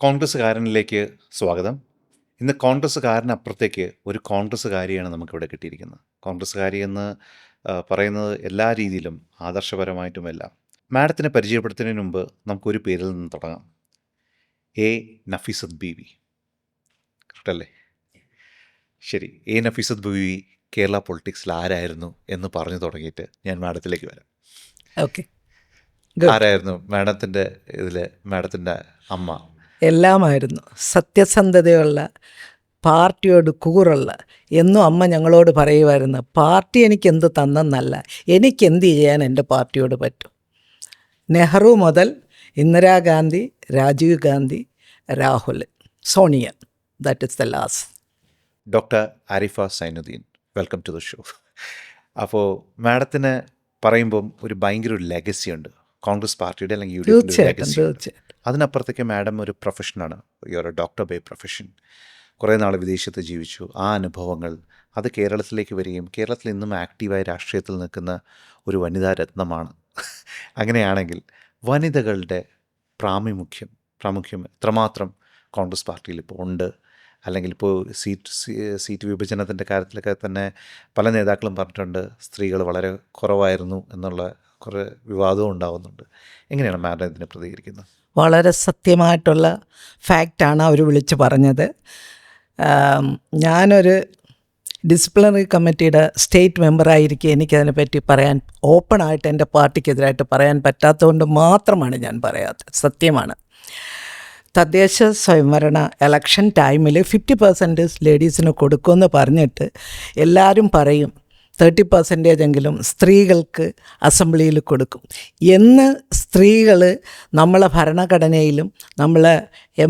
കോൺഗ്രസ്സുകാരനിലേക്ക് സ്വാഗതം. ഇന്ന് കോൺഗ്രസ്സുകാരനപ്പുറത്തേക്ക് ഒരു കോൺഗ്രസ്സുകാരിയാണ് നമുക്കിവിടെ കിട്ടിയിരിക്കുന്നത്. കോൺഗ്രസ്സുകാരി എന്ന് പറയുന്നത് എല്ലാ രീതിയിലും ആദർശപരമായിട്ടുമെല്ലാം. മാഡത്തിനെ പരിചയപ്പെടുത്തുന്നതിന് മുമ്പ് നമുക്കൊരു പേരിൽ നിന്ന് തുടങ്ങാം. എ നഫീസത്ത് ബീവി, കറക്റ്റല്ലേ? ശരി, എ നഫീസത്ത് ബീവി കേരള പൊളിറ്റിക്സിൽ ആരായിരുന്നു എന്ന് പറഞ്ഞു തുടങ്ങിയിട്ട് ഞാൻ മാഡത്തിലേക്ക് വരാം. ഓക്കെ, ആരായിരുന്നു മാഡത്തിൻ്റെ ഇതിൽ മാഡത്തിൻ്റെ അമ്മ? എല്ലാമായിരുന്നു. സത്യസന്ധതയുള്ള, പാർട്ടിയോട് കൂറുള്ള. എന്നും അമ്മ ഞങ്ങളോട് പറയുമായിരുന്നു, പാർട്ടി എനിക്ക് എന്ത് തന്നെന്നല്ല, എനിക്ക് എന്ത് ചെയ്യാൻ എൻ്റെ പാർട്ടിയോട് പറ്റും. നെഹ്റു മുതൽ Indira Gandhi, Rajeev Gandhi, Rahul, Sonia, that is the last. Doctor Arifa Zainuddin, welcome to the show. അപ്പോൾ മാഡത്തിന് പറയുമ്പം ഒരു ഭയങ്കര ഒരു ലെഗസി ഉണ്ട് കോൺഗ്രസ് പാർട്ടിയുടെ അല്ലെങ്കിൽ UDF ലെഗസി. അതിനപ്പുറത്തേക്ക് മാഡം ഒരു പ്രൊഫഷനാണ്, your a doctor by profession. കുറേ നാൾ വിദേശത്ത് ജീവിച്ചു. ആ അനുഭവങ്ങൾ അത് കേരളത്തിലേക്ക് വരികയും കേരളത്തിൽ ഇന്നും ആക്റ്റീവായ രാഷ്ട്രീയത്തിൽ നിൽക്കുന്ന ഒരു വനിതാ രത്നമാണ്. അങ്ങനെയാണെങ്കിൽ വനിതകളുടെ പ്രാമുഖ്യം എത്രമാത്രം കോൺഗ്രസ് പാർട്ടിയിൽ ഇപ്പോൾ ഉണ്ട്? അല്ലെങ്കിൽ ഇപ്പോൾ സീറ്റ് വിഭജനത്തിൻ്റെ കാര്യത്തിലൊക്കെ തന്നെ പല നേതാക്കളും പറഞ്ഞിട്ടുണ്ട് സ്ത്രീകൾ വളരെ കുറവായിരുന്നു എന്നുള്ള കുറേ വിവാദവും ഉണ്ടാകുന്നുണ്ട്. എങ്ങനെയാണ് മാഡം ഇതിനെ പ്രതികരിക്കുന്നത്? വളരെ സത്യമായിട്ടുള്ള ഫാക്റ്റാണ് അവർ വിളിച്ച് പറഞ്ഞത്. ഞാനൊരു ഡിസിപ്ലിനറി കമ്മിറ്റിയുടെ സ്റ്റേറ്റ് മെമ്പറായിരിക്കും. എനിക്കതിനെപ്പറ്റി പറയാൻ ഓപ്പണായിട്ട് എൻ്റെ പാർട്ടിക്കെതിരായിട്ട് പറയാൻ പറ്റാത്തതുകൊണ്ട് മാത്രമാണ് ഞാൻ പറയാത്തത്. സത്യമാണ്. തദ്ദേശ സ്വയംഭരണ ഇലക്ഷൻ ടൈമിൽ 50% ലേഡീസിന് കൊടുക്കുമെന്ന് പറഞ്ഞിട്ട് എല്ലാവരും പറയും 30% സ്ത്രീകൾക്ക് അസംബ്ലിയിൽ കൊടുക്കും എന്ന്. സ്ത്രീകൾ നമ്മളെ ഭരണഘടനയിലും നമ്മളെ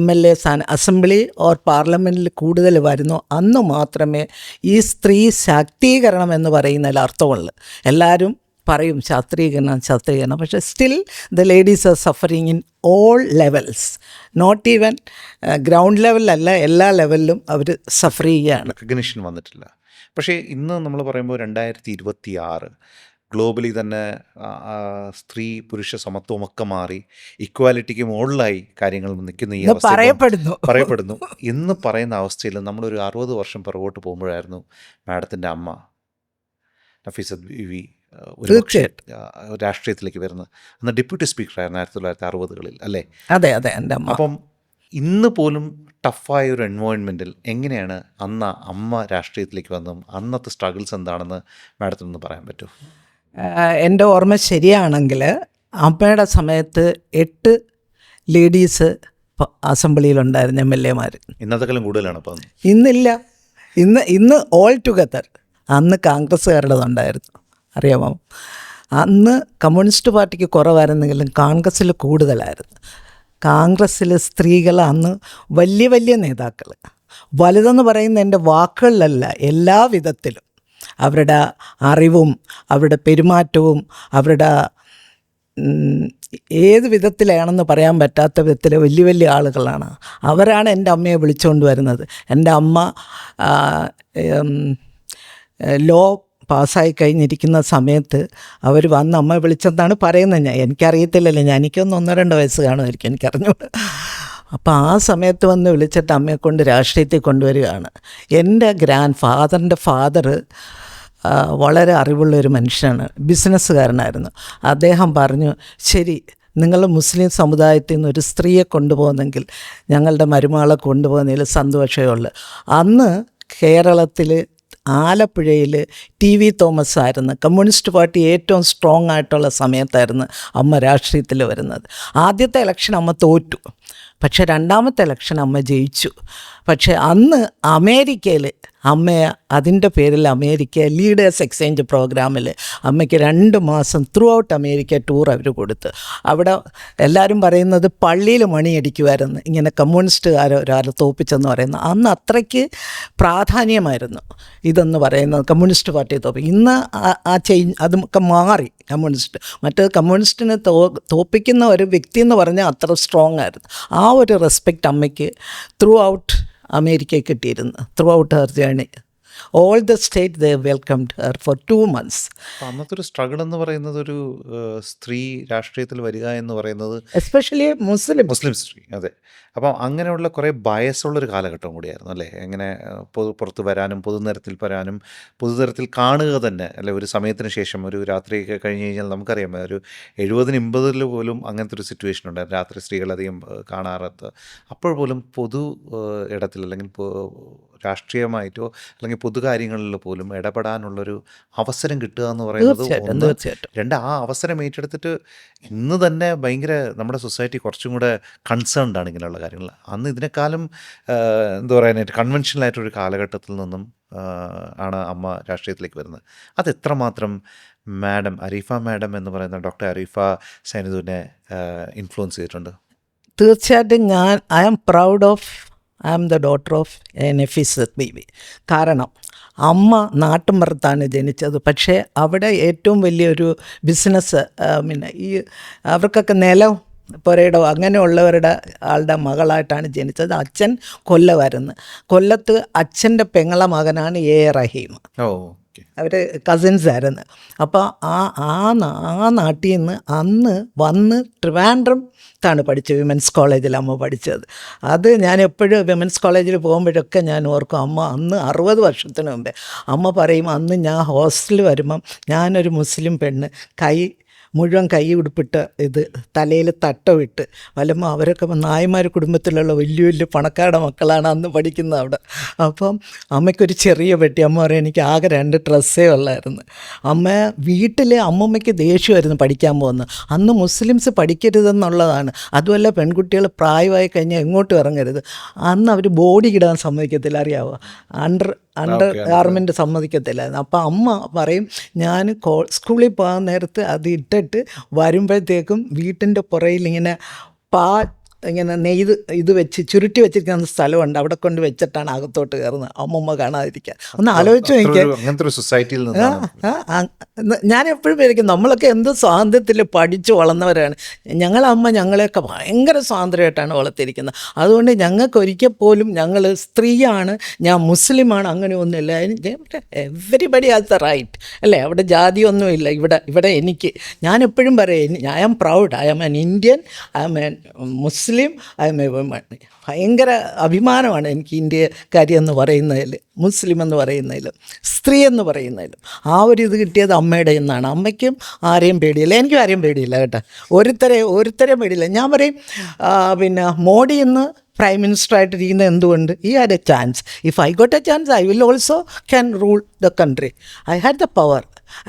MLA അസംബ്ലി ഓർ പാർലമെൻറ്റിൽ കൂടുതൽ വരുന്നു അന്ന് മാത്രമേ ഈ സ്ത്രീ ശാക്തീകരണം എന്ന് പറയുന്നതിൽ അർത്ഥമുള്ളൂ. എല്ലാവരും പറയും ശാസ്ത്രീകരണം, പക്ഷേ still the ladies are suffering in all levels, not even ground ലെവലിലല്ല, എല്ലാ ലെവലിലും അവർ സഫർ ചെയ്യുകയാണ്. റെക്കഗ്നിഷൻ വന്നിട്ടില്ല. പക്ഷേ ഇന്ന് നമ്മൾ പറയുമ്പോൾ 2026 ഗ്ലോബലി തന്നെ സ്ത്രീ പുരുഷ സമത്വമൊക്കെ മാറി ഇക്വാലിറ്റിക്ക് മുകളിലായി കാര്യങ്ങൾ നിൽക്കുന്ന ഈ അവസ്ഥ പറയപ്പെടുന്നു എന്ന് പറയുന്ന അവസ്ഥയിൽ നമ്മളൊരു 60 വർഷം പുറകോട്ട് പോകുമ്പോഴായിരുന്നു മാഡത്തിൻ്റെ അമ്മ നഫീസത്ത് ബീവി രാഷ്ട്രീയത്തിലേക്ക് വരുന്നത്. അന്ന് ഡെപ്യൂട്ടി സ്പീക്കറായിരുന്നു 1960കളിൽ, അല്ലേ? അതെ, എൻ്റെ അമ്മ. അപ്പം ഇന്ന് പോലും ടഫായ ഒരു എൻവയോൺമെൻറ്റിൽ എങ്ങനെയാണ് അന്ന് അമ്മ രാഷ്ട്രീയത്തിലേക്ക് വന്നതും അന്നത്തെ സ്ട്രഗിൾസ് എന്താണെന്ന് മാഡത്തിനൊന്ന് പറയാൻ പറ്റുമോ? എൻ്റെ ഓർമ്മ ശരിയാണെങ്കിൽ അമ്മയുടെ സമയത്ത് 8 ലേഡീസ് അസംബ്ലിയിലുണ്ടായിരുന്നു, MLA മാർ. ഇന്നത്തെക്കാളും കൂടുതലാണ് അപ്പം? ഇന്നില്ല, ഇന്ന് ഓൾ ടുഗദർ. അന്ന് കോൺഗ്രസ്സുകാരുടേതുണ്ടായിരുന്നു, അറിയാമോ? അന്ന് കമ്മ്യൂണിസ്റ്റ് പാർട്ടിക്ക് കുറവായിരുന്നെങ്കിലും കോൺഗ്രസ്സിൽ കൂടുതലായിരുന്നു. കോൺഗ്രസ്സിൽ സ്ത്രീകൾ അന്ന് വലിയ വലിയ നേതാക്കൾ, വലുതെന്ന് പറയുന്ന എൻ്റെ വാക്കുകളിലല്ല, എല്ലാ വിധത്തിലും അവരുടെ അറിവും അവരുടെ പെരുമാറ്റവും അവരുടെ ഏത് വിധത്തിലാണെന്ന് പറയാൻ പറ്റാത്ത വിധത്തിൽ വലിയ വലിയ ആളുകളാണ്. അവരാണ് എൻ്റെ അമ്മയെ വിളിച്ചുകൊണ്ട് വരുന്നത്. എൻ്റെ അമ്മ ലോ പാസ്സായി കഴിഞ്ഞിരിക്കുന്ന സമയത്ത് അവർ വന്ന് അമ്മ വിളിച്ചെന്നാണ് പറയുന്നത്. എനിക്കറിയത്തില്ലല്ലോ, എനിക്കൊന്ന് 1-2 വയസ്സ് കാണുമായിരിക്കും, എനിക്കറിഞ്ഞൂടെ. അപ്പോൾ ആ സമയത്ത് വന്ന് വിളിച്ചിട്ട് അമ്മയെ കൊണ്ട് രാഷ്ട്രീയത്തിൽ കൊണ്ടുവരികയാണ്. എൻ്റെ ഗ്രാൻഡ് ഫാദർ വളരെ അറിവുള്ളൊരു മനുഷ്യനാണ്, ബിസിനസ്സുകാരനായിരുന്നു. അദ്ദേഹം പറഞ്ഞു, ശരി, നിങ്ങൾ മുസ്ലിം സമുദായത്തിൽ നിന്ന് ഒരു സ്ത്രീയെ കൊണ്ടുപോകുന്നെങ്കിൽ ഞങ്ങളുടെ മരുമകളെ കൊണ്ടുപോകുന്നതിൽ സന്തോഷമേ ഉള്ളൂ. അന്ന് കേരളത്തിൽ ആലപ്പുഴയിൽ TV തോമസ് ആയിരുന്നു. കമ്മ്യൂണിസ്റ്റ് പാർട്ടി ഏറ്റവും സ്ട്രോങ് ആയിട്ടുള്ള സമയത്തായിരുന്നു അമ്മ രാഷ്ട്രീയത്തിൽ വരുന്നത്. ആദ്യത്തെ ഇലക്ഷൻ അമ്മ തോറ്റു, പക്ഷേ 2ാമത്തെ ഇലക്ഷൻ അമ്മ ജയിച്ചു. പക്ഷേ അന്ന് അമേരിക്കയിൽ അമ്മയെ അതിൻ്റെ പേരിൽ അമേരിക്ക ലീഡേഴ്സ് എക്സ്ചേഞ്ച് പ്രോഗ്രാമിൽ അമ്മയ്ക്ക് 2 മാസം ത്രൂ ഔട്ട് അമേരിക്ക ടൂർ അവർ കൊടുത്ത്. അവിടെ എല്ലാവരും പറയുന്നത് പള്ളിയിൽ മണിയടിക്കുമായിരുന്നു, ഇങ്ങനെ കമ്മ്യൂണിസ്റ്റുകാരോ ഒരാൾ തോപ്പിച്ചെന്ന് പറയുന്നത്. അന്ന് അത്രയ്ക്ക് പ്രാധാന്യമായിരുന്നു ഇതെന്ന് പറയുന്നത്, കമ്മ്യൂണിസ്റ്റ് പാർട്ടിയെ തോപ്പിക്കും. ഇന്ന് ആ ചേഞ്ച് അതൊക്കെ മാറി. മറ്റേ കമ്മ്യൂണിസ്റ്റിനെ തോപ്പിക്കുന്ന ഒരു വ്യക്തി എന്ന് പറഞ്ഞാൽ അത്ര സ്ട്രോങ് ആയിരുന്നു. ആ ഒരു റെസ്പെക്റ്റ് അമ്മയ്ക്ക് ത്രൂ ഔട്ട് അമേരിക്കയിൽ കിട്ടിയിരുന്നു, throughout her journey. All the state they welcomed her for 2 months. അപ്പോൾ അന്നത്തെ ഒരു സ്ട്രഗിൾ എന്ന് പറയുന്നത് ഒരു സ്ത്രീ രാഷ്ട്രീയത്തിൽ വരിക എന്ന് പറയുന്നത് എസ്പെഷ്യലി മുസ്ലിം സ്ത്രീ, അതെ. അപ്പം അങ്ങനെയുള്ള കുറേ ബയസുള്ളൊരു കാലഘട്ടം കൂടിയായിരുന്നു അല്ലേ? എങ്ങനെ പുറത്ത് വരാനും പൊതുനിരത്തിൽ വരാനും പൊതുനിരത്തിൽ കാണുക തന്നെ അല്ലെ? ഒരു സമയത്തിന് ശേഷം ഒരു രാത്രിയൊക്കെ കഴിഞ്ഞ് കഴിഞ്ഞാൽ നമുക്കറിയാം ഒരു 70-80 പോലും അങ്ങനത്തെ ഒരു സിറ്റുവേഷൻ ഉണ്ടായിരുന്നു, രാത്രി സ്ത്രീകളധികം കാണാറത്ത്. അപ്പോൾ പോലും പൊതു ഇടത്തിൽ അല്ലെങ്കിൽ രാഷ്ട്രീയമായിട്ടോ അല്ലെങ്കിൽ പൊതുകാര്യങ്ങളിൽ പോലും ഇടപെടാനുള്ളൊരു അവസരം കിട്ടുക എന്ന് പറയുന്നത് ഒന്ന്. രണ്ട്, ആ അവസരം ഏറ്റെടുത്തിട്ട് ഇന്ന് തന്നെ ഭയങ്കര നമ്മുടെ സൊസൈറ്റി കുറച്ചും കൂടെ കൺസേൺഡ് ആണ് ഇങ്ങനെയുള്ള കാര്യങ്ങൾ. അന്ന് ഇതിനേക്കാളും എന്താ പറയാനായിട്ട് കൺവെൻഷനലായിട്ടൊരു കാലഘട്ടത്തിൽ നിന്നും ആണ് അമ്മ രാഷ്ട്രീയത്തിലേക്ക് വരുന്നത്. അത് എത്രമാത്രം മാഡം അരീഫ മാഡം എന്ന് പറയുന്ന ഡോക്ടർ അരീഫ സൈനുദ്ദീനെ ഇൻഫ്ലുവൻസ് ചെയ്തിട്ടുണ്ട്? തീർച്ചയായിട്ടും I am the daughter of Nafeesath Beevi. കാരണം അമ്മ നാട്ടുമ്പുറത്താണ് ജനിച്ചത്. പക്ഷേ അവിടെ ഏറ്റവും വലിയൊരു ബിസിനസ് പിന്നെ ഈ അവർക്കൊക്കെ നിലം പുരയിടോ അങ്ങനെയുള്ളവരുടെ ആളുടെ മകളായിട്ടാണ് ജനിച്ചത്. അച്ഛൻ കൊല്ലത്ത് അച്ഛൻ്റെ പെങ്ങളെ മകനാണ് എ റഹീം. അവർ കസിൻസ് ആയിരുന്നു. അപ്പോൾ ആ നാട്ടിൽ നിന്ന് അന്ന് വന്ന് ട്രിവാൻഡ്രത്താണ് പഠിച്ചത്. വിമൻസ് കോളേജിൽ അമ്മ പഠിച്ചത്. അത് ഞാൻ എപ്പോഴും വിമൻസ് കോളേജിൽ പോകുമ്പോഴൊക്കെ ഞാൻ ഓർക്കും, അമ്മ അന്ന് 60 വർഷത്തിന് മുമ്പേ അമ്മ പറയും, അന്ന് ഞാൻ ഹോസ്റ്റലിൽ വരുമ്പം ഞാനൊരു മുസ്ലിം പെണ്ണ് മുഴുവൻ കൈ ഉടുപ്പിട്ട് തലയിൽ തട്ടമിട്ട് വല്ലപ്പോൾ അവരൊക്കെ നായന്മാർ കുടുംബത്തിലുള്ള വലിയ വലിയ പണക്കാരുടെ മക്കളാണ് അന്ന് പഠിക്കുന്നത് അവിടെ. അപ്പം അമ്മയ്ക്കൊരു ചെറിയ പെട്ടി. അമ്മ പറയും, എനിക്ക് ആകെ 2 ഡ്രസ്സേ ഉള്ളായിരുന്നു. വീട്ടിൽ അമ്മമ്മയ്ക്ക് ദേഷ്യമായിരുന്നു പഠിക്കാൻ പോകുന്നത്. അന്ന് മുസ്ലിംസ് പഠിക്കരുതെന്നുള്ളതാണ്. അതുമല്ല പെൺകുട്ടികൾ പ്രായമായി കഴിഞ്ഞാൽ എങ്ങോട്ടും ഇറങ്ങരുത്. അന്ന് അവർ ബോഡി ഇടാൻ സമ്മതിക്കത്തില്ല, അറിയാവോ? അണ്ടർ ഗാർമെൻറ്റ് സമ്മതിക്കത്തില്ലായിരുന്നു. അപ്പോൾ അമ്മ പറയും, ഞാൻ സ്കൂളിൽ പോകാൻ നേരത്ത് അത് ഇട്ടിട്ട് വരുമ്പോഴത്തേക്കും വീട്ടിൻ്റെ പുറയിൽ ഇങ്ങനെ നെയ്ത് വെച്ച് ചുരുട്ടി വെച്ചിരിക്കുന്ന സ്ഥലമുണ്ട്, അവിടെ കൊണ്ട് വെച്ചിട്ടാണ് അകത്തോട്ട് കയറുന്നത്, അമ്മമ്മ കാണാതിരിക്കാൻ. ഒന്ന് ആലോചിച്ചു എനിക്ക്. അങ്ങനത്തെ ഒരു സൊസൈറ്റിയിൽ ഞാൻ എപ്പോഴും പേരിക്കും, നമ്മളൊക്കെ എന്ത് സ്വാതന്ത്ര്യത്തിൽ പഠിച്ചു വളർന്നവരാണ്. ഞങ്ങളമ്മ ഞങ്ങളെയൊക്കെ ഭയങ്കര സ്വാതന്ത്ര്യമായിട്ടാണ് വളർത്തിയിരിക്കുന്നത്. അതുകൊണ്ട് ഞങ്ങൾക്ക് ഒരിക്കൽ പോലും ഞങ്ങൾ സ്ത്രീയാണ്, ഞാൻ മുസ്ലിമാണ്, അങ്ങനെ ഒന്നുമില്ല. എവരിബഡി ഹാസ് ദ റൈറ്റ് അല്ലേ? അവിടെ ജാതിയൊന്നുമില്ല. ഇവിടെ ഞാൻ എപ്പോഴും പറയും, I am proud, I am an Indian, I am an Muslim, I am a woman. ഭയങ്കര അഭിമാനമാണ് എനിക്ക് ഇന്ത്യക്കാരി എന്ന് പറയുന്നതിൽ, മുസ്ലിം എന്ന് പറയുന്നതിലും സ്ത്രീ എന്ന് പറയുന്നതിലും. ആ ഒരു ഇത് കിട്ടിയത് അമ്മയുടെ നിന്നാണ്. അമ്മയ്ക്കും ആരെയും പേടിയില്ല, എനിക്കും ആരെയും പേടിയില്ല കേട്ടോ. ഒരുത്തരെയും പേടിയില്ല. ഞാൻ പറയും, പിന്നെ മോഡി ഇന്ന് പ്രൈം മിനിസ്റ്ററായിട്ടിരിക്കുന്നത് എന്തുകൊണ്ട്? ഈ had A chance. If I got A chance I will also can rule the country. I had the power,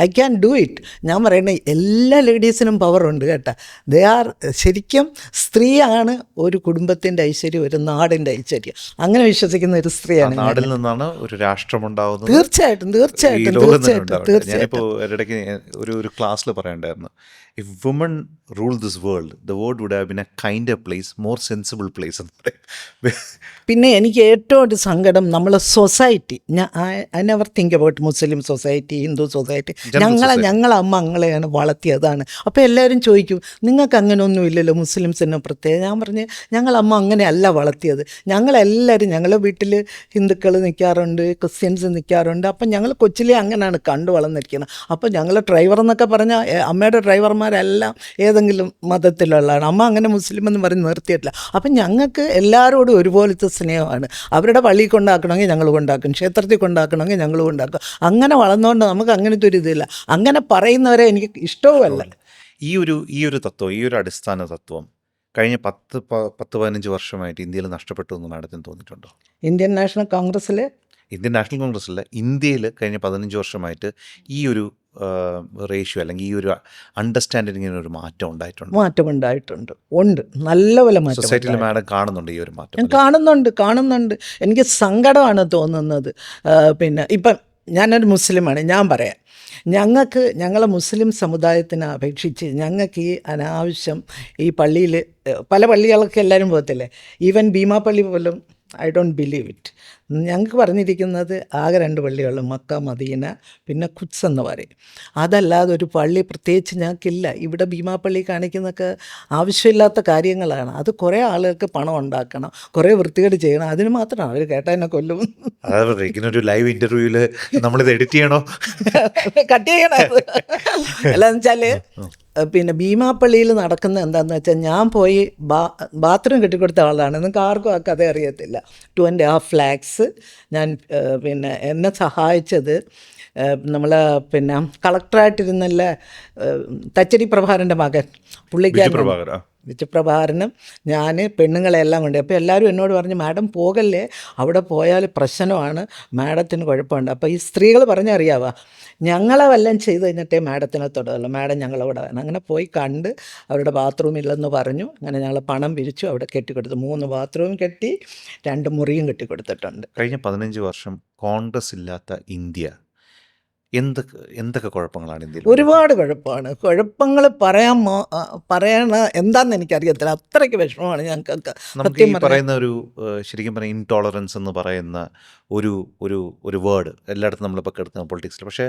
I can do it. ഞാൻ പറയുന്നത് എല്ലാ ലേഡീസിനും പവറുണ്ട് കേട്ടോ. ദേ ആർ ശരിക്കും സ്ത്രീയാണ് ഒരു കുടുംബത്തിൻ്റെ ഐശ്വര്യം, ഒരു നാടിൻ്റെ ഐശ്വര്യം. അങ്ങനെ വിശ്വസിക്കുന്ന ഒരു സ്ത്രീയാണ്. നാടിൽ നിന്നാണ് ഒരു രാഷ്ട്രം ഉണ്ടാവുന്നത്. തീർച്ചയായിട്ടും. ഞാനിപ്പോൾ ഇടയ്ക്ക് ഒരു ക്ലാസ്സിൽ പറയണ്ടായിരുന്നു, if woman rule this world the world would have been a kinder place, more sensible place എന്ന് പറയും. പിന്നെ എനിക്ക് ഏറ്റവും ഒരു സങ്കടം, നമ്മളെ society, I never think about Muslim society, Hindu society, ഞങ്ങളമ്മ ഞങ്ങളെയാണ് വളർത്തിയതാണ്. അപ്പോൾ എല്ലാവരും ചോദിക്കും, നിങ്ങൾക്ക് അങ്ങനെ ഒന്നും ഇല്ലല്ലോ മുസ്ലിംസിന് പ്രത്യേകം. ഞാൻ പറഞ്ഞ്, ഞങ്ങളമ്മ അങ്ങനെയല്ല വളർത്തിയത്. ഞങ്ങളെല്ലാവരും, ഞങ്ങളുടെ വീട്ടിൽ ഹിന്ദുക്കൾ നിൽക്കാറുണ്ട്, ക്രിസ്ത്യൻസ് നിൽക്കാറുണ്ട്. അപ്പം ഞങ്ങൾ കൊച്ചിലെ അങ്ങനെയാണ് കണ്ടു വളർന്നിരിക്കുന്നത്. അപ്പോൾ ഞങ്ങൾ ഡ്രൈവർ എന്നൊക്കെ പറഞ്ഞാൽ അമ്മയുടെ ഡ്രൈവർമാരെല്ലാം ഏതെങ്കിലും മതത്തിലുള്ളതാണ്. അമ്മ അങ്ങനെ മുസ്ലിം എന്ന് പറഞ്ഞ് നിർത്തിയിട്ടില്ല. അപ്പം ഞങ്ങൾക്ക് എല്ലാവരോടും ഒരുപോലത്തെ സ്നേഹമാണ്. അവരുടെ പള്ളിയിൽ കൊണ്ടാക്കണമെങ്കിൽ ഞങ്ങൾ കൊണ്ടാക്കും, ക്ഷേത്രത്തിൽ കൊണ്ടാക്കണമെങ്കിൽ ഞങ്ങൾ കൊണ്ടാക്കും. അങ്ങനെ വളർന്നുകൊണ്ട് നമുക്ക് അങ്ങനത്തെ ഒരു ഇതില്ല. അങ്ങനെ പറയുന്നവരെ എനിക്ക് ഇഷ്ടവുമല്ല. ഈ ഒരു തത്വം, ഈ ഒരു അടിസ്ഥാന തത്വം കഴിഞ്ഞ 10-15 വർഷമായിട്ട് ഇന്ത്യയിൽ നഷ്ടപ്പെട്ടു എന്ന് മാഡത്തിന് തോന്നിയിട്ടുണ്ടോ? ഇന്ത്യൻ നാഷണൽ കോൺഗ്രസ്സിലെ ഇന്ത്യയിൽ കഴിഞ്ഞ 15 വർഷമായിട്ട് ഈ ഒരു റേഷ്യോ അല്ലെങ്കിൽ ഈ ഒരു അണ്ടർസ്റ്റാൻഡിങ്ങിന് ഒരു മാറ്റം ഉണ്ടായിട്ടുണ്ട്. നല്ലപോലെ മാറ്റം സൊസൈറ്റിയിൽ മാഡം കാണുന്നുണ്ട് ഈ ഒരു മാറ്റം? ഞാൻ കാണുന്നുണ്ട്. എനിക്ക് സങ്കടമാണ് തോന്നുന്നത്. പിന്നെ ഇപ്പം ഞാനൊരു മുസ്ലിമാണ്, ഞാൻ പറയാം, ഞങ്ങളെ മുസ്ലിം സമുദായത്തിനെ അപേക്ഷിച്ച് ഞങ്ങൾക്ക് ഈ അനാവശ്യം ഈ പള്ളിയിൽ, പല പള്ളികളൊക്കെ എല്ലാവരും പോകത്തില്ലേ, ഈവൻ ഭീമാപ്പള്ളി പോലും ഐ ഡോണ്ട് ബിലീവ് ഇറ്റ്. ഞങ്ങൾക്ക് പറഞ്ഞിരിക്കുന്നത് ആകെ 2 പള്ളികൾ, മക്ക, മദീന, പിന്നെ ഖുദ്സ് എന്ന് പറയും. അതല്ലാതെ ഒരു പള്ളി പ്രത്യേകിച്ച് ഞങ്ങൾക്കില്ല. ഇവിടെ ഭീമാപ്പള്ളി കാണിക്കുന്നതൊക്കെ ആവശ്യമില്ലാത്ത കാര്യങ്ങളാണ്. അത് കുറേ ആളുകൾക്ക് പണം ഉണ്ടാക്കണം, കുറേ വൃത്തികേട് ചെയ്യണം, അതിന് മാത്രമാണ്. അവർ കേട്ടാൽ എന്നെ കൊല്ലും. അതായത് ഇങ്ങനൊരു ലൈവ് ഇൻ്റർവ്യൂവിൽ നമ്മളിത് എഡിറ്റ് ചെയ്യണോ? കട്ട് ചെയ്യണം. അല്ലാന്ന് വെച്ചാൽ പിന്നെ ഭീമാപ്പള്ളിയിൽ നടക്കുന്ന എന്താണെന്ന് വെച്ചാൽ, ഞാൻ പോയി ബാത്റൂം കെട്ടിക്കൊടുത്ത ആളാണ്. നിങ്ങൾക്ക് ആർക്കും ആ കഥ അറിയത്തില്ല. 2.5 lakhs ഞാൻ പിന്നെ എന്നെ സഹായിച്ചത് നമ്മൾ പിന്നെ കളക്ടറായിട്ടിരുന്നല്ല തച്ചടി പ്രഭാകരൻ്റെ മകൻ, പുള്ളിക്കാരൻ വിജയപ്രഭാകരനും ഞാൻ പെണ്ണുങ്ങളെല്ലാം കൊണ്ട്. അപ്പോൾ എല്ലാവരും എന്നോട് പറഞ്ഞു, മാഡം പോകല്ലേ, അവിടെ പോയാൽ പ്രശ്നമാണ്, മാഡത്തിന് കുഴപ്പമുണ്ട്. അപ്പോൾ ഈ സ്ത്രീകൾ പറഞ്ഞറിയാവാ, ഞങ്ങളെ വല്ലതും ചെയ്ത് കഴിഞ്ഞിട്ടേ മാഡത്തിനെ തൊടുകയുള്ളൂ, മാഡം ഞങ്ങളവിടെ വേണം. അങ്ങനെ പോയി കണ്ട് അവരുടെ ബാത്റൂം ഇല്ലെന്ന് പറഞ്ഞു. അങ്ങനെ ഞങ്ങൾ പണം പിരിച്ചു, അവിടെ കെട്ടിക്കൊടുത്തു. 3 ബാത്റൂം കെട്ടി, 2 മുറിയും കെട്ടിക്കൊടുത്തിട്ടുണ്ട്. കഴിഞ്ഞ 15 വർഷം കോൺഗ്രസ് ഇല്ലാത്ത ഇന്ത്യ എന്തൊക്കെ കുഴപ്പങ്ങളാണ് ഇന്ത്യയിൽ? ഒരുപാട് കുഴപ്പമാണ്. കുഴപ്പങ്ങൾ പറയണ എന്താണെന്ന് എനിക്കറിയത്തില്ല, അത്രയ്ക്ക് വിഷമമാണ് ഞങ്ങൾക്കൊക്കെ. നമുക്ക് ഈ പറയുന്ന ഒരു ശരിക്കും പറഞ്ഞാൽ ഇൻടോളറൻസ് എന്ന് പറയുന്ന ഒരു വേർഡ് എല്ലായിടത്തും നമ്മളിപ്പോൾ കിടക്കുന്ന പൊളിറ്റിക്സിൽ. പക്ഷേ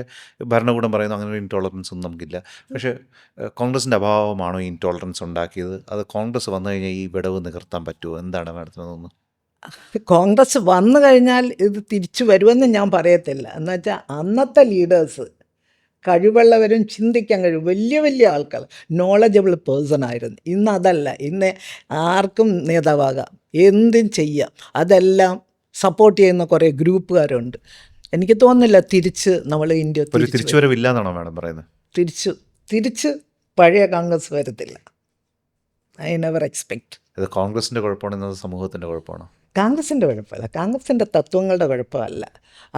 ഭരണകൂടം പറയുന്നു അങ്ങനെ ഒരു ഇൻടോളറൻസ് ഒന്നും നമുക്കില്ല. പക്ഷേ കോൺഗ്രസിൻ്റെ അഭാവമാണോ ഈ ഇൻടോളറൻസ് ഉണ്ടാക്കിയത്? അത് കോൺഗ്രസ് വന്നു കഴിഞ്ഞാൽ ഈ വിടവ് നികർത്താൻ പറ്റുമോ? എന്താണ് മാഡത്തിന് തോന്നുന്നത്? കോൺഗ്രസ് വന്നു കഴിഞ്ഞാൽ ഇത് തിരിച്ചു വരുമെന്ന് ഞാൻ പറയത്തില്ല. എന്നുവെച്ചാൽ അന്നത്തെ ലീഡേഴ്സ് കഴിവുള്ളവരും ചിന്തിക്കാൻ കഴിയും, വലിയ വലിയ ആൾക്കാർ, നോളജബിൾ പേഴ്സൺ ആയിരുന്നു. ഇന്ന് അതല്ല. ഇന്ന് ആർക്കും നേതാവാകാം, എന്തും ചെയ്യാം. അതെല്ലാം സപ്പോർട്ട് ചെയ്യുന്ന കുറേ ഗ്രൂപ്പുകാരുണ്ട്. എനിക്ക് തോന്നുന്നില്ല തിരിച്ച് നമ്മൾ ഇന്ത്യ തിരിച്ചുവരവില്ല എന്നാണോ മാഡം പറയുന്നത്? തിരിച്ച് പഴയ കോൺഗ്രസ് വരത്തില്ല. I never expect. അത് കോൺഗ്രസിൻ്റെ കുഴപ്പമാണോ സമൂഹത്തിൻ്റെ കുഴപ്പമാണോ? കോൺഗ്രസിൻ്റെ കുഴപ്പമല്ല, കോൺഗ്രസിൻ്റെ തത്വങ്ങളുടെ കുഴപ്പമല്ല,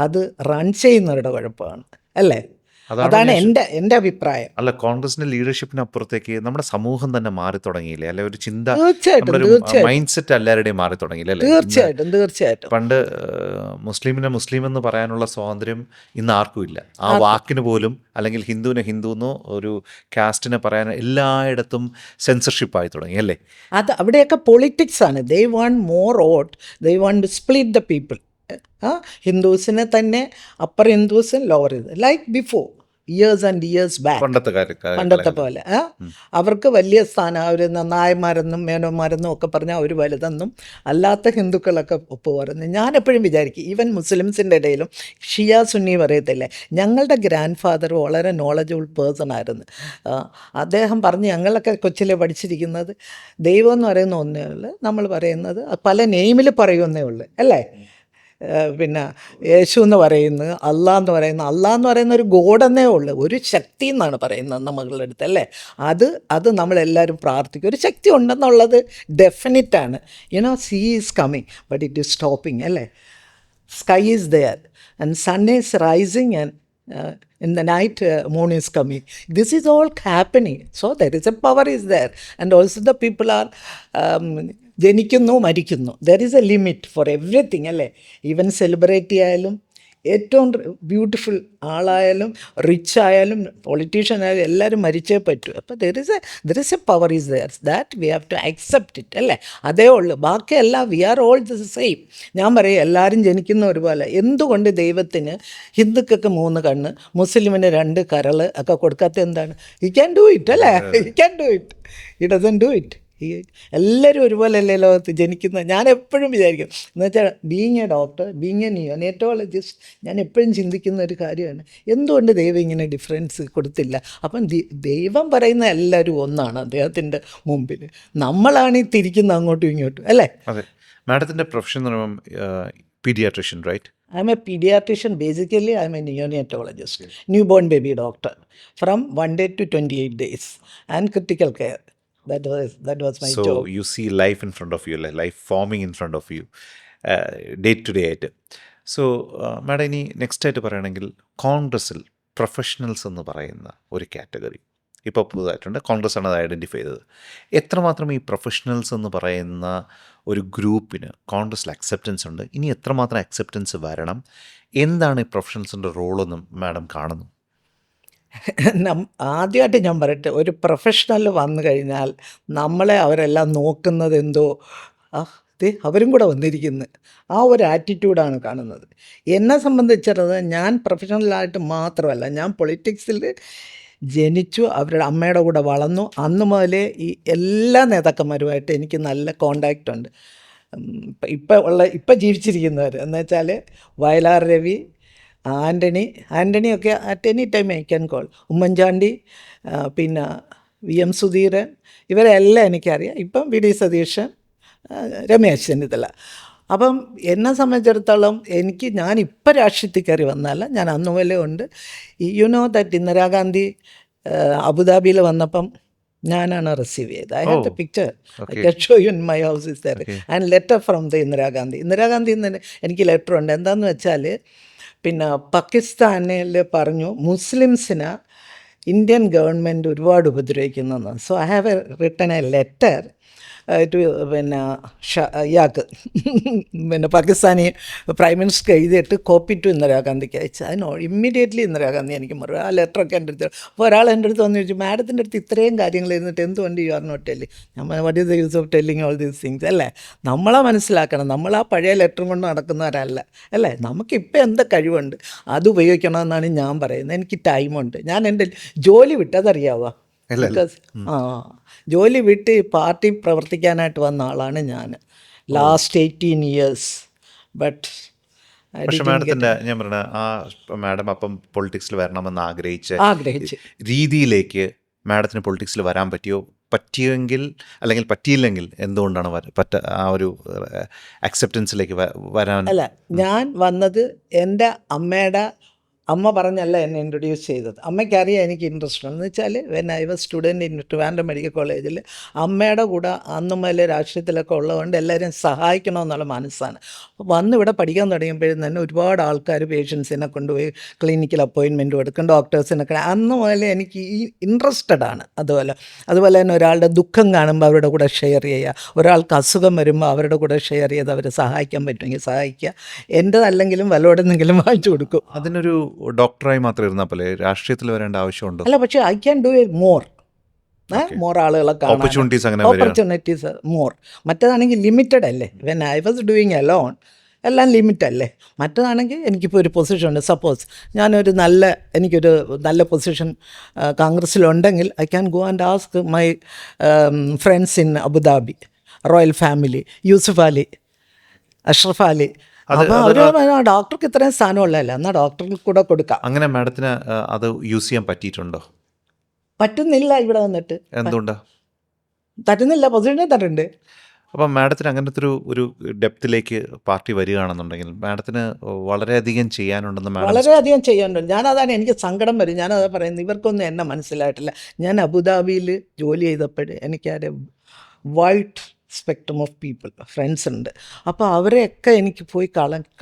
അത് റൺ ചെയ്യുന്നവരുടെ കുഴപ്പമാണ്, അല്ലേ? അതാണ് എൻ്റെ അഭിപ്രായം. അല്ല, കോൺഗ്രസിന്റെ ലീഡർഷിപ്പിന് അപ്പുറത്തേക്ക് നമ്മുടെ സമൂഹം തന്നെ മാറി തുടങ്ങിയില്ലേ? അല്ലെ, ഒരു ചിന്ത, മൈൻഡ് സെറ്റ് എല്ലാവരുടെയും മാറി തുടങ്ങിയില്ലേ? തീർച്ചയായിട്ടും. പണ്ട് മുസ്ലിം എന്ന് പറയാനുള്ള സ്വാതന്ത്ര്യം ഇന്ന് ആർക്കും ഇല്ല. ആ വാക്കിന് പോലും, അല്ലെങ്കിൽ ഹിന്ദുവിനെ ഹിന്ദു എന്നോ ഒരു കാസ്റ്റിനെ പറയാൻ എല്ലായിടത്തും സെൻസർഷിപ്പായി തുടങ്ങി, അല്ലേ? അത് അവിടെയൊക്കെ പൊളിറ്റിക്സ് ആണ്. They want more vote, they want to split the people. ഹിന്ദുസിനെ തന്നെ അപ്പർ ഹിന്ദുസും lower Hindu, like before years and years back. പണ്ടത്തെ പോലെ അവർക്ക് വലിയ സ്ഥാനം, അവർ നായന്മാരെന്നും മേനോന്മാരെന്നും ഒക്കെ പറഞ്ഞാൽ അവർ വലുതെന്നും, അല്ലാത്ത ഹിന്ദുക്കളൊക്കെ ഒപ്പ് പറയുന്നു. ഞാൻ എപ്പോഴും വിചാരിക്കും, ഈവൻ മുസ്ലിംസിൻ്റെ ഇടയിലും ഷിയ സുന്നി പറയത്തില്ലേ, ഞങ്ങളുടെ ഗ്രാൻഡ് ഫാദർ വളരെ നോളജബിൾ പേഴ്സൺ ആയിരുന്നു. അദ്ദേഹം പറഞ്ഞ്, ഞങ്ങളൊക്കെ കൊച്ചിലെ പഠിച്ചിരിക്കുന്നത് ദൈവം എന്ന് പറയുന്ന ഒന്നേ ഉള്ളൂ, നമ്മൾ പറയുന്നത് പല നെയിമിൽ പറയുന്നേ ഉള്ളൂ, അല്ലേ? പിന്നെ യേശു എന്ന് പറയുന്നത്, അള്ളാഹ് എന്ന് പറയുന്ന ഒരു ഗോഡെന്നേ ഉള്ളൂ, ഒരു ശക്തി എന്നാണ് പറയുന്നത് നമ്മളുടെ അടുത്ത്, അല്ലേ? അത് നമ്മളെല്ലാവരും പ്രാർത്ഥിക്കും. ഒരു ശക്തി ഉണ്ടെന്നുള്ളത് ഡെഫിനിറ്റാണ്. You know, sea is coming but it is stopping, അല്ലേ? Sky is there and sun is rising and in the night moon is coming. This is all happening. So there is a power is there, and also the people are ജനിക്കുന്നു മരിക്കുന്നു. There is a limit for everything, അല്ലേ? Even celebrity ആയാലും, ഏറ്റവും beautiful ആളായാലും, rich ആയാലും, politician ആയാലും, എല്ലാവരും മരിച്ചേ പറ്റൂ. അപ്പോൾ there is a power is there, that we have to accept it, അല്ലേ? അതേ ഉള്ളൂ. ബാക്കിയെല്ലാം we are all the same. ഞാൻ പറയും, എല്ലാവരും ജനിക്കുന്ന ഒരുപോലെ. എന്തുകൊണ്ട് ദൈവത്തിന് ഹിന്ദുക്കൾക്ക് 3 കണ്ണ്, മുസ്ലിമിന് 2 കരൾ ഒക്കെ കൊടുക്കാത്ത എന്താണ്? ഹി ക്യാൻ ഡു ഇറ്റ്, അല്ലേ? He can do it. He doesn't do it. എല്ലാവരും ഒരുപോലെ അല്ലേ ലോകത്ത് ജനിക്കുന്നത്? ഞാൻ എപ്പോഴും വിചാരിക്കും, എന്ന് വെച്ചാൽ being A doctor, being A neonatologist, ഞാൻ എപ്പോഴും ചിന്തിക്കുന്ന ഒരു കാര്യമാണ്, എന്തുകൊണ്ട് ദൈവം ഇങ്ങനെ ഡിഫറൻസ് കൊടുത്തില്ല? അപ്പം ദൈവം പറയുന്ന എല്ലാവരും ഒന്നാണ് അദ്ദേഹത്തിൻ്റെ മുമ്പിൽ. നമ്മളാണ് ഈ തിരിക്കുന്നത് അങ്ങോട്ടും ഇങ്ങോട്ടും, അല്ലേ? അതെ. മാഡത്തിൻ്റെ പ്രൊഫഷൻ എന്ന് പറയുമ്പം paediatrician, right? I am a pediatrician. Basically, I am a neonatologist, newborn baby doctor, from 1 day to 28 days, and critical care. That was my job. So you see life in front of you, life forming in front of you, day to day ആയിട്ട്. So madam, ഇനി next ആയിട്ട് പറയുകയാണെങ്കിൽ, കോൺഗ്രസ്സിൽ professionals എന്ന് പറയുന്ന ഒരു category ഇപ്പോൾ പുതുതായിട്ടുണ്ട്. കോൺഗ്രസ് ആണ് അത് ഐഡൻറ്റിഫൈ ചെയ്തത്. എത്രമാത്രം ഈ പ്രൊഫഷണൽസ് എന്ന് പറയുന്ന ഒരു ഗ്രൂപ്പിന് കോൺഗ്രസ്സിൽ അക്സെപ്റ്റൻസ് ഉണ്ട്? ഇനി എത്രമാത്രം അക്സെപ്റ്റൻസ് വരണം? എന്താണ് ഈ പ്രൊഫഷണൽസിൻ്റെ റോളെന്നും മാഡം കാണുന്നു? ആദ്യമായിട്ട് ഞാൻ പറയട്ടെ, ഒരു പ്രൊഫഷണൽ വന്നു കഴിഞ്ഞാൽ നമ്മളെ അവരെല്ലാം നോക്കുന്നത് എന്തോ അവരും കൂടെ വന്നിരിക്കുന്നു. ആ ഒരു ആറ്റിറ്റ്യൂഡാണ് കാണുന്നത്. എന്നെ സംബന്ധിച്ചിടത്തോളം ഞാൻ പ്രൊഫഷണലായിട്ട് മാത്രമല്ല, ഞാൻ പൊളിറ്റിക്സിൽ ജനിച്ചു, അവരുടെ അമ്മയുടെ കൂടെ വളർന്നു. അന്ന് മുതലേ ഈ എല്ലാ നേതാക്കന്മാരുമായിട്ട് എനിക്ക് നല്ല കോണ്ടാക്റ്റ് ഉണ്ട്. ഇപ്പം ജീവിച്ചിരിക്കുന്നവർ എന്ന് വെച്ചാൽ വയലാർ രവി, ആൻ്റണിയൊക്കെ at any time I can call, Oommen Chandy, പിന്നെ VM സുധീരൻ, ഇവരെല്ലാം എനിക്കറിയാം. ഇപ്പം VD സതീശൻ, രമേശ് ചെന്നിത്തല. അപ്പം എന്നെ സംബന്ധിച്ചിടത്തോളം ഞാനിപ്പോൾ രാഷ്ട്രീയത്തിൽ കയറി വന്നല്ല, ഞാൻ അന്ന് മുതലേ ഉണ്ട്. ദാറ്റ് ഇന്ദിരാഗാന്ധി അബുദാബിയിൽ വന്നപ്പം ഞാനാണ് റിസീവ് ചെയ്തത്. I have the picture, I can show you in my house is there, and letter from the Indira Gandhi നിന്ന് എനിക്ക് ലെറ്റർ ഉണ്ട്. എന്താണെന്ന് വെച്ചാൽ പിന്നെ പാകിസ്ഥാനിൽ പറഞ്ഞു മുസ്ലിംസിനെ ഇന്ത്യൻ ഗവൺമെൻറ് ഒരുപാട് ഉപദ്രവിക്കുന്നതെന്ന്. So I have written a letter to ഇയാൾക്ക് പാകിസ്ഥാനി പ്രൈം മിനിസ്റ്റർ എഴുതിയിട്ട് കോപ്പി ടു ഇന്ദിരാഗാന്ധിക്ക് അയച്ചു. ഇമ്മീഡിയറ്റ്ലി ഇന്ദിരാഗാന്ധി എനിക്ക് മറുപടി ആ ലെറ്ററൊക്കെ എൻ്റെ അടുത്ത്. അപ്പോൾ ഒരാൾ എൻ്റെ അടുത്ത് വന്ന് ചോദിച്ചു, മാഡത്തിൻ്റെ അടുത്ത് ഇത്രയും കാര്യങ്ങൾ ഇരുന്നിട്ട് എന്തുകൊണ്ട് യു ആർ നോട്ട് ടെല്ലിങ്? ഞാൻ what is the use of telling all these things? അല്ലേ, നമ്മളെ മനസ്സിലാക്കണം. നമ്മൾ ആ പഴയ ലെറ്ററും കൊണ്ട് നടക്കുന്നവരല്ല, അല്ലേ? നമുക്കിപ്പോൾ എന്ത് കഴിവുണ്ട് അത് ഉപയോഗിക്കണമെന്നാണ് ഞാൻ പറയുന്നത്. എനിക്ക് ടൈമുണ്ട്. ഞാൻ എൻ്റെ ജോലി വിട്ടതറിയാവുക. ബിക്കോസ് ജോലി വിട്ട് പാർട്ടി പ്രവർത്തിക്കാനായിട്ട് വന്ന ആളാണ് ഞാൻ ലാസ്റ്റ് 18 years. പക്ഷെ മാഡത്തിൻ്റെ ഞാൻ പറഞ്ഞ മാഡം അപ്പം പൊളിറ്റിക്സിൽ വരണമെന്ന് ആഗ്രഹിച്ച് രീതിയിലേക്ക് മാഡത്തിന് പൊളിറ്റിക്സിൽ വരാൻ പറ്റിയെങ്കിൽ അല്ലെങ്കിൽ പറ്റിയില്ലെങ്കിൽ എന്തുകൊണ്ടാണ് ആ ഒരു അക്സെപ്റ്റൻസിലേക്ക് വരാൻ? അല്ല, ഞാൻ വന്നത് എൻ്റെ അമ്മ പറഞ്ഞല്ല എന്നെ ഇൻട്രൊഡ്യൂസ് ചെയ്തത്. അമ്മയ്ക്കറിയാം എനിക്ക് ഇൻട്രസ്റ്റ് ഉണ്ടെന്ന് വെച്ചാൽ when I was student in Trivandrum medical കോളേജിൽ അമ്മയുടെ കൂടെ അന്ന് മുതലേ രാഷ്ട്രീയത്തിലൊക്കെ ഉള്ളതുകൊണ്ട് എല്ലാവരും സഹായിക്കണമെന്നുള്ള മനസ്സാണ്. അപ്പോൾ വന്ന് ഇവിടെ പഠിക്കാൻ തുടങ്ങിയപ്പോഴും തന്നെ ഒരുപാട് ആൾക്കാർ പേഷ്യൻസിനെ കൊണ്ടുപോയി ക്ലിനിക്കൽ അപ്പോയിൻമെൻറ്റ് എടുക്കും, ഡോക്ടേഴ്സിനൊക്കെ. അന്ന് മുതലേ എനിക്ക് ഈ ഇൻട്രസ്റ്റഡ് ആണ്. അതുപോലെ തന്നെ ഒരാളുടെ ദുഃഖം കാണുമ്പോൾ അവരുടെ കൂടെ ഷെയർ ചെയ്യുക, ഒരാൾക്ക് അസുഖം വരുമ്പോൾ അവരുടെ കൂടെ ഷെയർ ചെയ്ത് അവരെ സഹായിക്കാൻ പറ്റുമെങ്കിൽ സഹായിക്കുക. എൻ്റെതല്ലെങ്കിലും വല്ലവടെന്നെങ്കിലും വാങ്ങിച്ചു കൊടുക്കും. അതിനൊരു ഡോക്ടറായി മാത്രം ഇരുന്നാൽ പോലെ രാഷ്ട്രീയത്തിൽ വരേണ്ട ആവശ്യമുണ്ടോ? അല്ല, പക്ഷേ I can do it more ആളുകളെ ഓപ്പർച്യൂണിറ്റീസ് മോർ. മറ്റേതാണെങ്കിൽ ലിമിറ്റഡ് അല്ലേ. When I was doing alone എല്ലാം ലിമിറ്റ് അല്ലേ. മറ്റേതാണെങ്കിൽ എനിക്കിപ്പോൾ ഒരു പൊസിഷൻ ഉണ്ട്. സപ്പോസ് എനിക്കൊരു നല്ല പൊസിഷൻ കോൺഗ്രസ്സിലുണ്ടെങ്കിൽ I can go and ask my friends in Abu Dhabi, royal family, Yusuf Ali, Ashraf Ali. അപ്പോൾ അവർ ഡോക്ടർക്ക് ഇത്രയും സ്ഥാനമുള്ളതല്ല, എന്നാൽ ഡോക്ടർക്ക് കൂടെ കൊടുക്കാം. അങ്ങനെ മാഡത്തിന് അത് യൂസ് ചെയ്യാൻ പറ്റിയിട്ടുണ്ടോ? പറ്റുന്നില്ല. ഇവിടെ വന്നിട്ട് എന്തുകൊണ്ടാണ് തരുന്നില്ല? പൊസിഷനെ തരുന്നുണ്ട്. അപ്പം മാഡത്തിന് അങ്ങനത്തെ ഒരു ഡെപ്തിലേക്ക് പാർട്ടി വരികയാണെന്നുണ്ടെങ്കിൽ മാഡത്തിന് വളരെയധികം ചെയ്യാനുണ്ടെന്ന് വളരെയധികം ചെയ്യാനുണ്ട്. ഞാനതാണ്, എനിക്ക് സങ്കടം വരും. ഞാനതാ പറയുന്നത്, ഇവർക്കൊന്നും എന്നെ മനസ്സിലായിട്ടില്ല. ഞാൻ അബുദാബിയിൽ ജോലി ചെയ്തപ്പോൾ എനിക്കൊരു wide spectrum of people friends ഉണ്ട്. അപ്പോൾ അവരെയൊക്കെ എനിക്ക് പോയി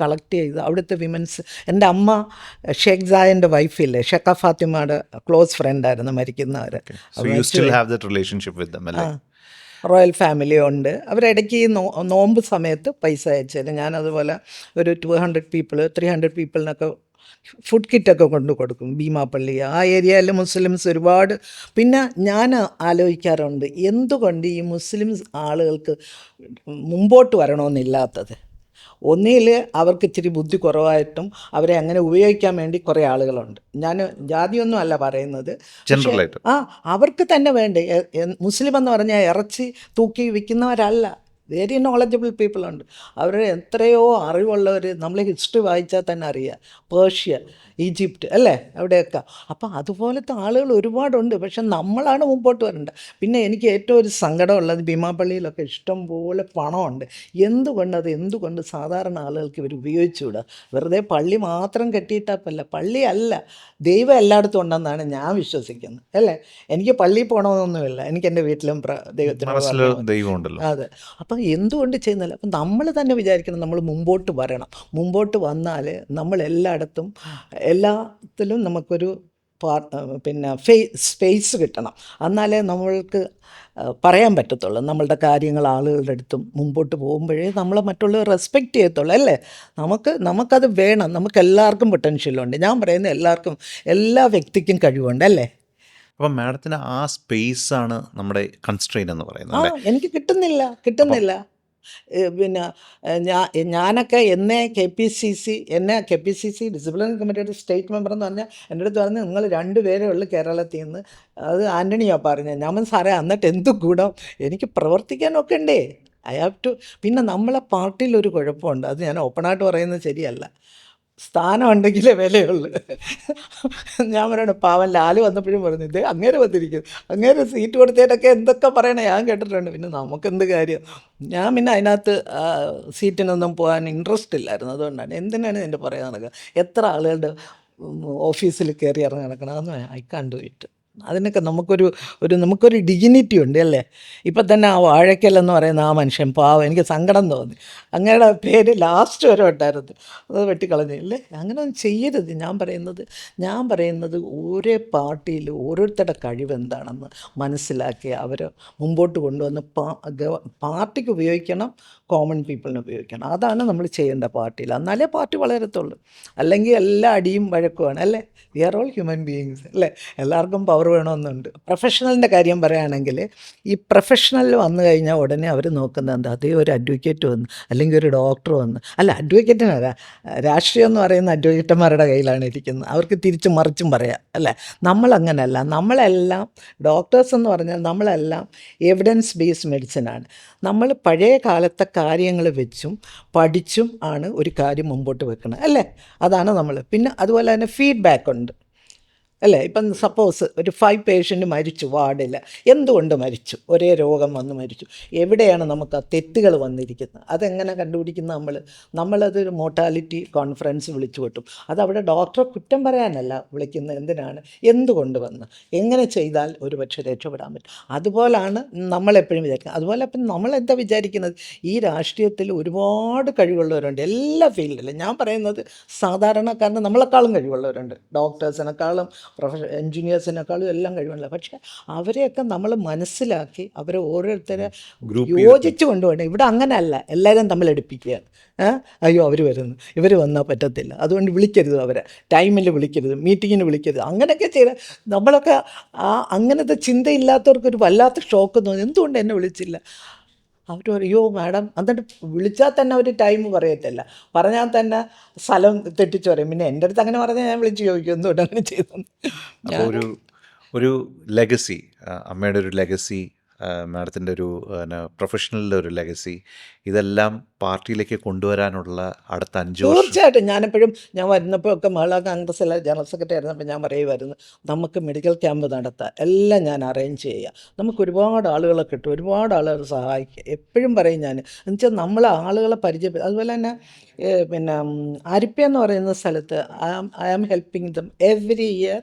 കളക്ട് ചെയ്ത് അവിടുത്തെ വിമൻസ്, എൻ്റെ അമ്മ ഷേഖ് സായൻ്റെ വൈഫില്ലേ, ഷെക്ക ഫാത്തിമയുടെ ക്ലോസ് ഫ്രണ്ടായിരുന്നു മരിക്കുന്നവർ. റോയൽ ഫാമിലി ഉണ്ട്. അവരിടയ്ക്ക് ഈ നോമ്പ് സമയത്ത് പൈസ അയച്ചത്. ഞാനതുപോലെ ഒരു 200 people 300 പീപ്പിളിനൊക്കെ ഫുഡ് കിറ്റൊക്കെ കൊണ്ട് കൊടുക്കും. ഭീമാപ്പള്ളി ആ ഏരിയയിൽ മുസ്ലിംസ് ഒരുപാട്. പിന്നെ ഞാൻ ആലോചിക്കാറുണ്ട്, എന്തുകൊണ്ട് ഈ മുസ്ലിംസ് ആളുകൾക്ക് മുമ്പോട്ട് വരണമെന്നില്ലാത്തത്. ഒന്നിൽ അവർക്ക് ഇച്ചിരി ബുദ്ധി കുറവായിട്ടും അവരെ അങ്ങനെ ഉപയോഗിക്കാൻ വേണ്ടി കുറേ ആളുകളുണ്ട്. ഞാൻ ജാതിയൊന്നും അല്ല പറയുന്നത്, അവർക്ക് തന്നെ വേണ്ടേ. മുസ്ലിം എന്ന് പറഞ്ഞാൽ ഇറച്ചി തൂക്കി വിൽക്കുന്നവരല്ല. വെരി നോളജബിൾ പീപ്പിൾ ഉണ്ട്. അവർ എത്രയോ അറിവുള്ളവർ. നമ്മൾ ഹിസ്റ്ററി വായിച്ചാൽ തന്നെ അറിയാം, പേർഷ്യ, ഈജിപ്റ്റ്, അല്ലേ, അവിടെയൊക്കെ. അപ്പം അതുപോലത്തെ ആളുകൾ ഒരുപാടുണ്ട്. പക്ഷെ നമ്മളാണ് മുമ്പോട്ട് വരേണ്ടത്. പിന്നെ എനിക്ക് ഏറ്റവും ഒരു സങ്കടമുള്ളത്, ഭീമാപ്പള്ളിയിലൊക്കെ ഇഷ്ടം പോലെ പണമുണ്ട്. എന്തുകൊണ്ട് സാധാരണ ആളുകൾക്ക് ഇവർ ഉപയോഗിച്ചുകൂടാ? വെറുതെ പള്ളി മാത്രം കെട്ടിയിട്ടല്ല. പള്ളിയല്ല, ദൈവം എല്ലായിടത്തും ഉണ്ടെന്നാണ് ഞാൻ വിശ്വസിക്കുന്നത്, അല്ലേ. എനിക്ക് പള്ളിയിൽ പോകണമെന്നൊന്നുമില്ല. എനിക്ക് എൻ്റെ വീട്ടിലും ദൈവമുണ്ടല്ലോ. അതെ. അപ്പം എന്തുകൊണ്ട് ചെയ്യുന്നില്ല? അപ്പം നമ്മൾ തന്നെ വിചാരിക്കണം, നമ്മൾ മുമ്പോട്ട് വരണം. മുമ്പോട്ട് വന്നാൽ നമ്മൾ എല്ലാത്തിലും നമുക്കൊരു സ്പേസ് കിട്ടണം. എന്നാലേ നമ്മൾക്ക് പറയാൻ പറ്റത്തുള്ളൂ. നമ്മളുടെ കാര്യങ്ങൾ ആളുകളുടെ അടുത്തും മുമ്പോട്ട് പോകുമ്പോഴേ നമ്മളെ മറ്റുള്ളവർ റെസ്പെക്റ്റ് ചെയ്യത്തുള്ളൂ, അല്ലേ. നമുക്കത് വേണം. നമുക്ക് എല്ലാവർക്കും പൊട്ടൻഷ്യലുണ്ട്. ഞാൻ പറയുന്നത് എല്ലാവർക്കും, എല്ലാ വ്യക്തിക്കും കഴിവുണ്ട്, അല്ലേ. അപ്പം മാഡത്തിന് ആ സ്പേസ് ആണ് നമ്മുടെ കൺസ്ട്രെയിൻ എന്ന് പറയുന്നത്. എനിക്ക് കിട്ടുന്നില്ല. പിന്നെ ഞാനൊക്കെ എന്നെ K P C C disciplinary കമ്മിറ്റിയുടെ സ്റ്റേറ്റ് മെമ്പർ എന്ന് പറഞ്ഞാൽ എൻ്റെ അടുത്ത് പറഞ്ഞ് നിങ്ങൾ 2 പേരേ ഉള്ളൂ കേരളത്തിൽ നിന്ന്, അത് ആൻ്റണിയാണ് പറഞ്ഞത്. ഞാൻ സാറേ എന്നിട്ട് എന്ത് ഗുണം, എനിക്ക് പ്രവർത്തിക്കാനൊക്കെ ഉണ്ടേ, ഐ ഹാവ് ടു. പിന്നെ നമ്മളെ പാർട്ടിയിലൊരു കുഴപ്പമുണ്ട്, അത് ഞാൻ ഓപ്പണായിട്ട് പറയുന്നത് ശരിയല്ല, സ്ഥാനം ഉണ്ടെങ്കിലേ വിലയുള്ളൂ. ഞാൻ പറയണ പാവം ലാല് വന്നപ്പോഴും പറഞ്ഞു ഇത് അങ്ങേരെ വന്നിരിക്കുന്നു, അങ്ങേരെ സീറ്റ് കൊടുത്തതിനൊക്കെ എന്തൊക്കെ പറയണേ ഞാൻ കേട്ടിട്ടുണ്ട്. പിന്നെ നമുക്കെന്ത് കാര്യം, ഞാൻ പിന്നെ അതിനകത്ത് സീറ്റിനൊന്നും പോകാൻ ഇൻട്രസ്റ്റ് ഇല്ലായിരുന്നു. അതുകൊണ്ടാണ് എന്തിനാണ് എൻ്റെ പറയാൻ നടക്കുക, എത്ര ആളുകളുടെ ഓഫീസിൽ കയറി ഇറങ്ങി നടക്കണം, അതൊന്നും ഐ കാൻ ഡു ഇറ്റ്. അതിനൊക്കെ നമുക്കൊരു ഡിഗ്നിറ്റി ഉണ്ട് അല്ലേ. ഇപ്പം തന്നെ ആ വാഴയ്ക്കൽ എന്ന് പറയുന്ന ആ മനുഷ്യൻ പാവം, എനിക്ക് സങ്കടം തോന്നി. അങ്ങയുടെ പേര് ലാസ്റ്റ് വരെ ഉണ്ടായിരുന്നു, അത് വെട്ടിക്കളഞ്ഞില്ലേ. അങ്ങനെ ഒന്നും ചെയ്യരുത്. ഞാൻ പറയുന്നത് ഓരോ പാർട്ടിയിൽ ഓരോരുത്തരുടെ കഴിവ് എന്താണെന്ന് മനസ്സിലാക്കി അവരെ മുമ്പോട്ട് കൊണ്ടുവന്ന് പാർട്ടിക്ക് ഉപയോഗിക്കണം, കോമൺ പീപ്പിളിന് ഉപയോഗിക്കണം. അതാണ് നമ്മൾ ചെയ്യേണ്ട പാർട്ടിയിൽ, എന്നാലേ പാർട്ടി വളരത്തുള്ളൂ. അല്ലെങ്കിൽ എല്ലാ അടിയും വഴക്കുമാണ് അല്ലേ. We are all human beings അല്ലേ, എല്ലാവർക്കും പവർ വേണമെന്നുണ്ട്. പ്രൊഫഷണലിൻ്റെ കാര്യം പറയുകയാണെങ്കിൽ, ഈ പ്രൊഫഷണൽ വന്നു കഴിഞ്ഞാൽ ഉടനെ അവർ നോക്കുന്നത് എന്താ, അതേ ഒരു അഡ്വക്കേറ്റ് വന്ന് അല്ലെങ്കിൽ ഒരു ഡോക്ടർ വന്ന്, അല്ല അഡ്വക്കേറ്റിനല്ല, രാഷ്ട്രീയം എന്ന് പറയുന്ന അഡ്വക്കേറ്റന്മാരുടെ കയ്യിലാണ് ഇരിക്കുന്നത്, അവർക്ക് തിരിച്ചും മറിച്ചും പറയാം അല്ലേ. നമ്മളങ്ങനല്ല, നമ്മളെല്ലാം ഡോക്ടേഴ്സ് എന്ന് പറഞ്ഞാൽ നമ്മളെല്ലാം എവിഡൻസ് ബേസ്ഡ് മെഡിസിനാണ്. നമ്മൾ പഴയ കാലത്തെ കാര്യങ്ങൾ വെച്ചും പഠിച്ചും ആണ് ഒരു കാര്യം മുമ്പോട്ട് വെക്കുന്നത് അല്ലേ. അതാണ് നമ്മൾ. പിന്നെ അതുപോലെ തന്നെ ഫീഡ്ബാക്ക് ഉണ്ട് അല്ലേ. ഇപ്പം സപ്പോസ് ഒരു 5 പേഷ്യൻ്റ് മരിച്ചു വാർഡിൽ, എന്തുകൊണ്ട് മരിച്ചു, ഒരേ രോഗം വന്ന് മരിച്ചു, എവിടെയാണ് നമുക്ക് ആ തെറ്റുകൾ വന്നിരിക്കുന്നത്, അതെങ്ങനെ കണ്ടുപിടിക്കുന്ന നമ്മളതൊരു മോർട്ടാലിറ്റി കോൺഫറൻസ് വിളിച്ചു കിട്ടും. അതവിടെ ഡോക്ടറെ കുറ്റം പറയാനല്ല വിളിക്കുന്നത്, എന്തിനാണ്, എന്തുകൊണ്ട് വന്ന്, എങ്ങനെ ചെയ്താൽ ഒരു പക്ഷേ രക്ഷപ്പെടാൻ പറ്റും. അതുപോലാണ് നമ്മളെപ്പോഴും വിചാരിക്കുന്നത്. അതുപോലെ ഇപ്പം നമ്മളെന്താ വിചാരിക്കുന്നത്, ഈ രാഷ്ട്രീയത്തിൽ ഒരുപാട് കഴിവുള്ളവരുണ്ട് എല്ലാ ഫീൽഡിലും. ഞാൻ പറയുന്നത് സാധാരണക്കാരന് നമ്മളെക്കാളും കഴിവുള്ളവരുണ്ട്, ഡോക്ടേഴ്സിനെക്കാളും എൻജിനീയേഴ്സിനേക്കാളും എല്ലാം കഴിവുള്ള. പക്ഷേ അവരെയൊക്കെ നമ്മൾ മനസ്സിലാക്കി അവരെ ഓരോരുത്തരെ യോജിച്ച് കൊണ്ടുപോകണം. ഇവിടെ അങ്ങനെയല്ല, എല്ലാവരും തമ്മിൽ എടുപ്പിക്കുകയാണ്. അയ്യോ അവർ വരുന്നു, ഇവർ വന്നാൽ പറ്റത്തില്ല, അതുകൊണ്ട് വിളിക്കരുത്, അവരെ ടൈമിൽ വിളിക്കരുത്, മീറ്റിങ്ങിന് വിളിക്കരുത്, അങ്ങനെയൊക്കെ ചെയ്ത് നമ്മളൊക്കെ അങ്ങനത്തെ ചിന്തയില്ലാത്തവർക്കൊരു വല്ലാത്ത ഷോക്ക് തോന്നി, എന്തുകൊണ്ട് എന്നെ വിളിച്ചില്ല. അവർ പറയോ മാഡം, എന്നിട്ട് വിളിച്ചാൽ തന്നെ അവർ ടൈം പറയത്തില്ല, പറഞ്ഞാൽ തന്നെ സ്ഥലം തെറ്റിച്ച് പറയും. പിന്നെ എൻ്റെ അടുത്ത് അങ്ങനെ പറഞ്ഞാൽ ഞാൻ വിളിച്ച് ചോദിക്കും എന്തുകൊണ്ട് അങ്ങനെ ചെയ്തു. അപ്പോൾ ഒരു ലെഗസി, അമ്മയുടെ ഒരു ലെഗസി, മാഡത്തിൻ്റെ ഒരു പ്രൊഫഷണലിൻ്റെ ഒരു ലെഗസി, ഇതെല്ലാം പാർട്ടിയിലേക്ക് കൊണ്ടുവരാനുള്ള അടുത്ത 5 വർഷം. തീർച്ചയായിട്ടും. ഞാൻ വരുന്നപ്പോൾ ഒക്കെ മഹിളാ കോൺഗ്രസ്സിലെ ജനറൽ സെക്രട്ടറി ആയിരുന്നപ്പോൾ ഞാൻ പറയുമായിരുന്നു, നമുക്ക് മെഡിക്കൽ ക്യാമ്പ് നടത്താം, എല്ലാം ഞാൻ അറേഞ്ച് ചെയ്യാം, നമുക്ക് ഒരുപാട് ആളുകളെ കിട്ടും, ഒരുപാട് ആളുകൾ സഹായിക്കുക. എപ്പോഴും പറയും ഞാൻ, എന്നുവെച്ചാൽ നമ്മൾ ആളുകളെ പരിചയപ്പെടും. അതുപോലെ തന്നെ പിന്നെ അരിപ്പ എന്ന് പറയുന്ന സ്ഥലത്ത് I am helping them every year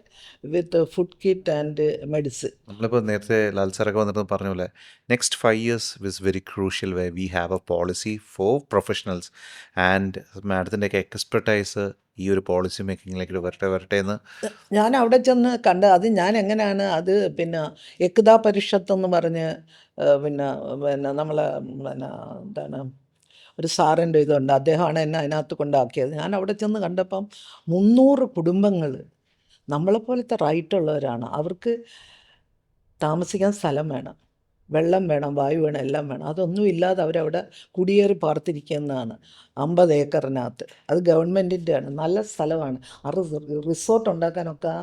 with food kit and medicine. നമ്മളിപ്പോൾ നേരത്തെ ലാൽ സാറൊക്കെ വന്നിട്ട് പറഞ്ഞ പോലെ next 5 years is very crucial where we have a policy for professionals and മാഡത്തിൻ്റെയൊക്കെ എക്സ്പെർട്ടൈസ് ഈ ഒരു പോളിസി മേക്കിങ്ങിലേക്ക് വരട്ടെ എന്ന് ഞാൻ അവിടെ ചെന്ന് കണ്ട്. അത് ഞാൻ എങ്ങനെയാണ് അത് പിന്നെ എക്താ പരിഷത്ത് എന്ന് പറഞ്ഞ് പിന്നെ നമ്മളെ എന്താണ് ഒരു സാറിൻ്റെ ഇതുണ്ട്, അദ്ദേഹമാണ് എന്നെ അതിനകത്ത് കൊണ്ടാക്കിയത്. ഞാൻ അവിടെ ചെന്ന് കണ്ടപ്പം 300 കുടുംബങ്ങൾ നമ്മളെപ്പോലത്തെ റൈറ്റുള്ളവരാണ്. അവർക്ക് താമസിക്കാൻ സ്ഥലം വേണം, വെള്ളം വേണം, വായു വേണം, എല്ലാം വേണം. അതൊന്നും ഇല്ലാതെ അവരവിടെ കുടിയേറി പാർത്തിരിക്കുന്നതാണ് 50 ഏക്കറിനകത്ത്. അത് ഗവൺമെൻറ്റിൻ്റെയാണ്, നല്ല സ്ഥലമാണ്. ആ റിസോർട്ട് ഉണ്ടാക്കാനൊക്കെ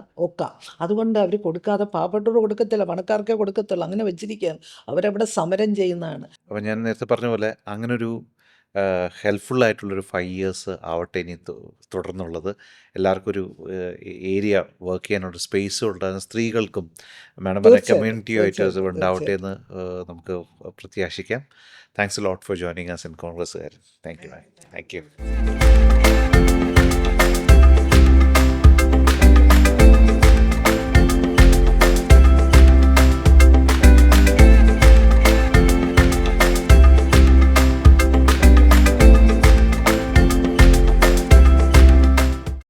അതുകൊണ്ട് അവർ കൊടുക്കാതെ പാവപ്പെട്ടവർ കൊടുക്കത്തില്ല, പണക്കാർക്കേ കൊടുക്കത്തുള്ളൂ, അങ്ങനെ വെച്ചിരിക്കുകയാണ്. അവരവിടെ സമരം ചെയ്യുന്നതാണ്. അപ്പോൾ ഞാൻ നേരത്തെ പറഞ്ഞ പോലെ അങ്ങനൊരു ഹെൽപ്ഫുള്ളായിട്ടുള്ളൊരു 5 years ആവട്ടെ ഇനി തുടർന്നുള്ളത്. എല്ലാവർക്കും ഒരു ഏരിയ വർക്ക് ചെയ്യാനുള്ള സ്പേസ് ഉണ്ടാകുന്ന സ്ത്രീകൾക്കും മാഡം പറഞ്ഞ കമ്മ്യൂണിറ്റിയുമായിട്ട് അത് ഉണ്ടാവട്ടെ എന്ന് നമുക്ക് പ്രത്യാശിക്കാം. Thanks a lot for joining us in കോൺഗ്രസ്സുകാരൻ. Thank U.